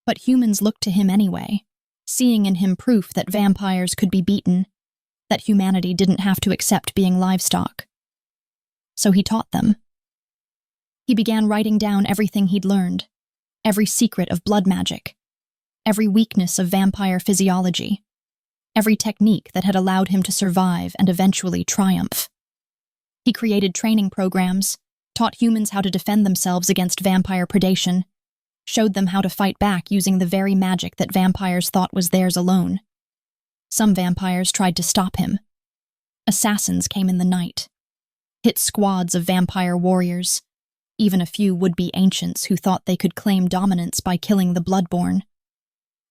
But humans looked to him anyway, seeing in him proof that vampires could be beaten, that humanity didn't have to accept being livestock. So he taught them. He began writing down everything he'd learned, every secret of blood magic, every weakness of vampire physiology, every technique that had allowed him to survive and eventually triumph. He created training programs, taught humans how to defend themselves against vampire predation, showed them how to fight back using the very magic that vampires thought was theirs alone. Some vampires tried to stop him. Assassins came in the night, hit squads of vampire warriors, even a few would-be ancients who thought they could claim dominance by killing the Bloodborn.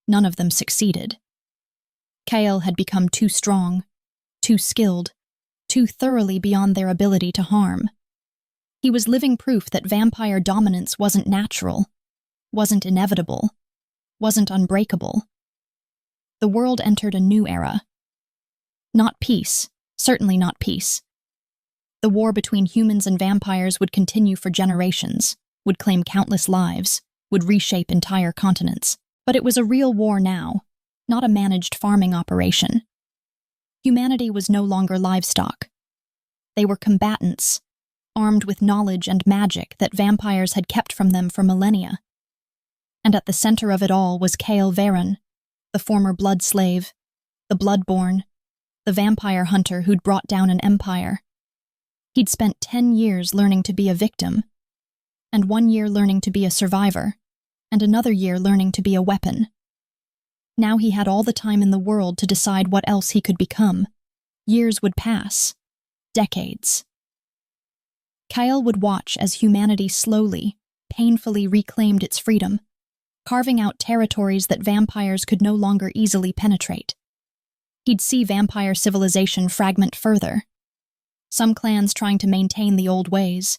None of them succeeded. Kael had become too strong, too skilled, too thoroughly beyond their ability to harm. He was living proof that vampire dominance wasn't natural, wasn't inevitable, wasn't unbreakable. The world entered a new era. Not peace, certainly not peace. The war between humans and vampires would continue for generations, would claim countless lives, would reshape entire continents. But it was a real war now, not a managed farming operation. Humanity was no longer livestock. They were combatants, armed with knowledge and magic that vampires had kept from them for millennia. And at the center of it all was Kael Veyron, the former blood slave, the Bloodborn, the vampire hunter who'd brought down an empire. He'd spent 10 years learning to be a victim, and 1 year learning to be a survivor, and another year learning to be a weapon. Now he had all the time in the world to decide what else he could become. Years would pass. Decades. Kael would watch as humanity slowly, painfully reclaimed its freedom, carving out territories that vampires could no longer easily penetrate. He'd see vampire civilization fragment further. Some clans trying to maintain the old ways,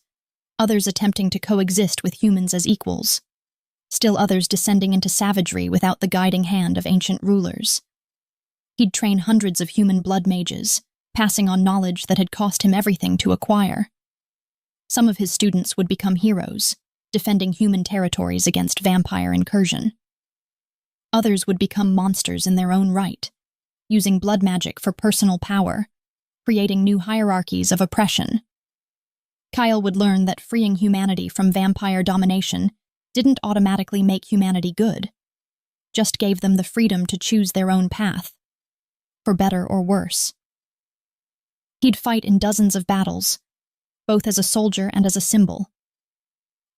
others attempting to coexist with humans as equals, still others descending into savagery without the guiding hand of ancient rulers. He'd train hundreds of human blood mages, passing on knowledge that had cost him everything to acquire. Some of his students would become heroes, defending human territories against vampire incursion. Others would become monsters in their own right, using blood magic for personal power, creating new hierarchies of oppression. Kael would learn that freeing humanity from vampire domination didn't automatically make humanity good, just gave them the freedom to choose their own path, for better or worse. He'd fight in dozens of battles, both as a soldier and as a symbol.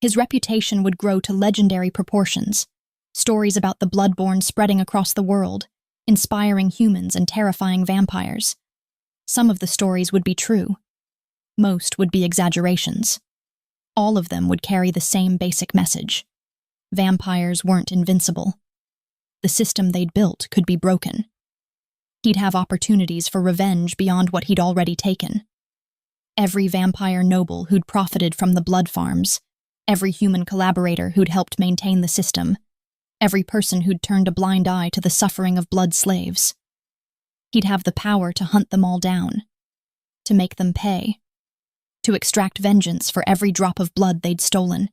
His reputation would grow to legendary proportions, stories about the Bloodborn spreading across the world, inspiring humans and terrifying vampires. Some of the stories would be true. Most would be exaggerations. All of them would carry the same basic message. Vampires weren't invincible. The system they'd built could be broken. He'd have opportunities for revenge beyond what he'd already taken. Every vampire noble who'd profited from the blood farms, every human collaborator who'd helped maintain the system, every person who'd turned a blind eye to the suffering of blood slaves. He'd have the power to hunt them all down, to make them pay, to extract vengeance for every drop of blood they'd stolen.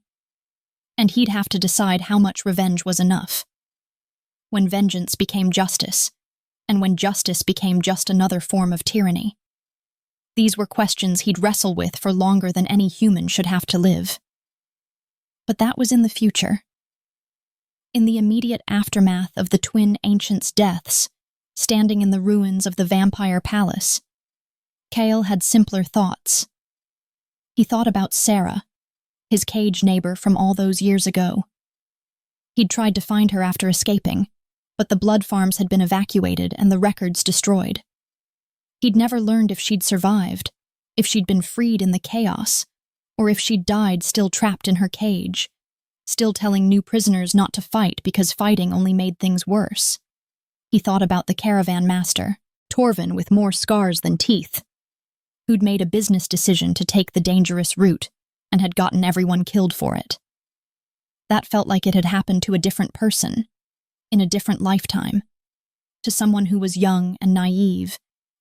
And he'd have to decide how much revenge was enough. When vengeance became justice, and when justice became just another form of tyranny. These were questions he'd wrestle with for longer than any human should have to live. But that was in the future. In the immediate aftermath of the twin ancients' deaths, standing in the ruins of the vampire palace, Kael had simpler thoughts. He thought about Sarah, his cage neighbor from all those years ago. He'd tried to find her after escaping, but the blood farms had been evacuated and the records destroyed. He'd never learned if she'd survived, if she'd been freed in the chaos, or if she'd died still trapped in her cage, still telling new prisoners not to fight because fighting only made things worse. He thought about the caravan master, Torvin with more scars than teeth, who'd made a business decision to take the dangerous route and had gotten everyone killed for it. That felt like it had happened to a different person, in a different lifetime, to someone who was young and naive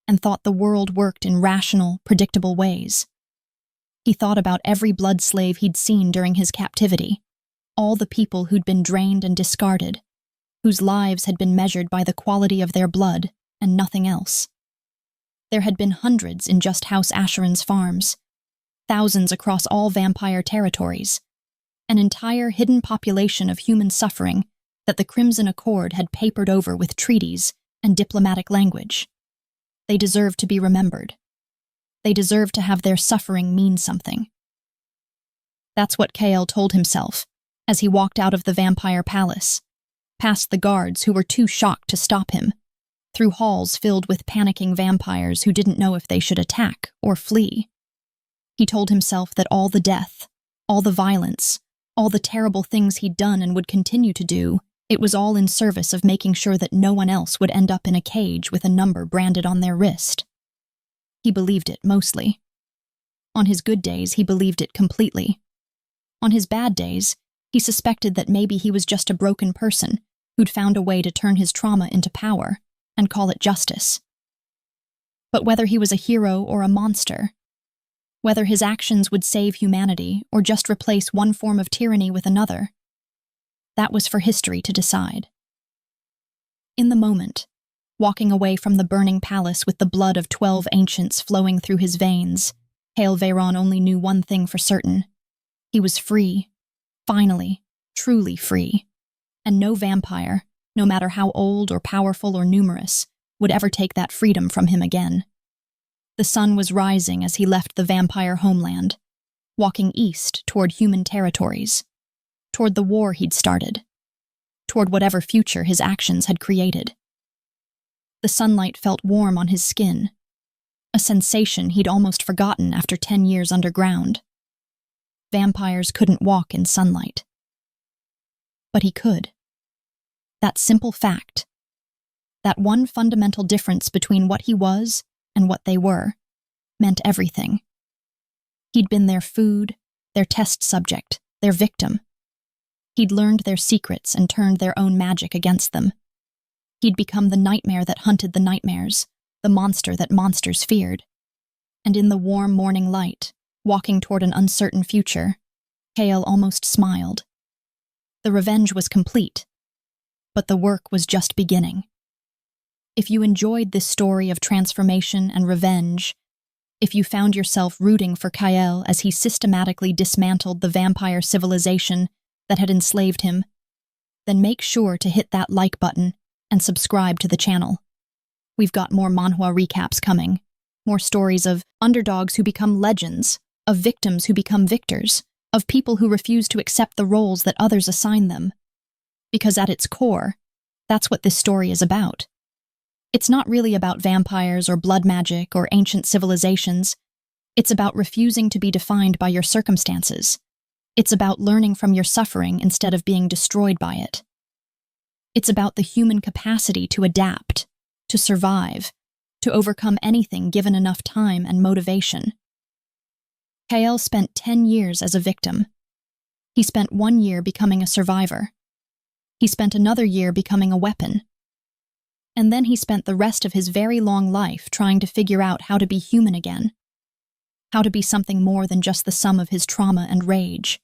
and thought the world worked in rational, predictable ways. He thought about every blood slave he'd seen during his captivity, all the people who'd been drained and discarded, whose lives had been measured by the quality of their blood and nothing else. There had been hundreds in just House Asheron's farms, thousands across all vampire territories, an entire hidden population of human suffering that the Crimson Accord had papered over with treaties and diplomatic language. They deserved to be remembered. They deserve to have their suffering mean something. That's what Kael told himself as he walked out of the vampire palace, past the guards who were too shocked to stop him, through halls filled with panicking vampires who didn't know if they should attack or flee. He told himself that all the death, all the violence, all the terrible things he'd done and would continue to do, it was all in service of making sure that no one else would end up in a cage with a number branded on their wrist. He believed it, mostly. On his good days, he believed it completely. On his bad days, he suspected that maybe he was just a broken person who'd found a way to turn his trauma into power and call it justice. But whether he was a hero or a monster, whether his actions would save humanity or just replace one form of tyranny with another, that was for history to decide. In the moment, walking away from the burning palace with the blood of 12 ancients flowing through his veins, Kael Veyron only knew one thing for certain. He was free, finally, truly free, and no vampire, no matter how old or powerful or numerous, would ever take that freedom from him again. The sun was rising as he left the vampire homeland, walking east toward human territories, toward the war he'd started, toward whatever future his actions had created. The sunlight felt warm on his skin, a sensation he'd almost forgotten after 10 years underground. Vampires couldn't walk in sunlight. But he could. That simple fact, that one fundamental difference between what he was and what they were, meant everything. He'd been their food, their test subject, their victim. He'd learned their secrets and turned their own magic against them. He'd become the nightmare that hunted the nightmares, the monster that monsters feared. And in the warm morning light, walking toward an uncertain future, Kael almost smiled. The revenge was complete, but the work was just beginning. If you enjoyed this story of transformation and revenge, if you found yourself rooting for Kael as he systematically dismantled the vampire civilization that had enslaved him, then make sure to hit that like button and subscribe to the channel. We've got more manhwa recaps coming, more stories of underdogs who become legends, of victims who become victors, of people who refuse to accept the roles that others assign them. Because at its core, that's what this story is about. It's not really about vampires or blood magic or ancient civilizations. It's about refusing to be defined by your circumstances. It's about learning from your suffering instead of being destroyed by it. It's about the human capacity to adapt, to survive, to overcome anything given enough time and motivation. Kael spent 10 years as a victim. He spent 1 year becoming a survivor. He spent another year becoming a weapon. And then he spent the rest of his very long life trying to figure out how to be human again. How to be something more than just the sum of his trauma and rage.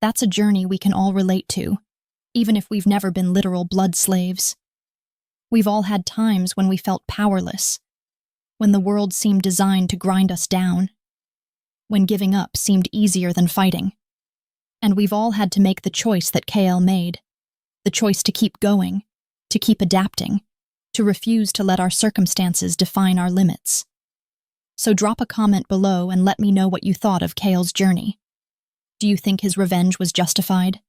That's a journey we can all relate to, even if we've never been literal blood slaves. We've all had times when we felt powerless, when the world seemed designed to grind us down, when giving up seemed easier than fighting. And we've all had to make the choice that Kael made, the choice to keep going, to keep adapting, to refuse to let our circumstances define our limits. So drop a comment below and let me know what you thought of Kael's journey. Do you think his revenge was justified?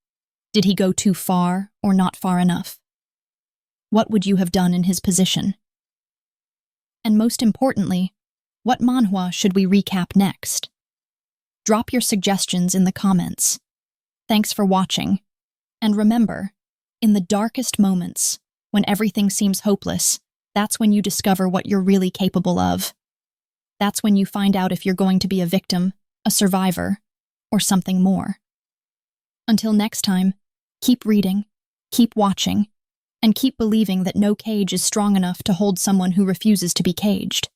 Did he go too far or not far enough? What would you have done in his position? And most importantly, what manhwa should we recap next? Drop your suggestions in the comments. Thanks for watching. And remember, in the darkest moments, when everything seems hopeless, that's when you discover what you're really capable of. That's when you find out if you're going to be a victim, a survivor, or something more. Until next time, keep reading, keep watching, and keep believing that no cage is strong enough to hold someone who refuses to be caged.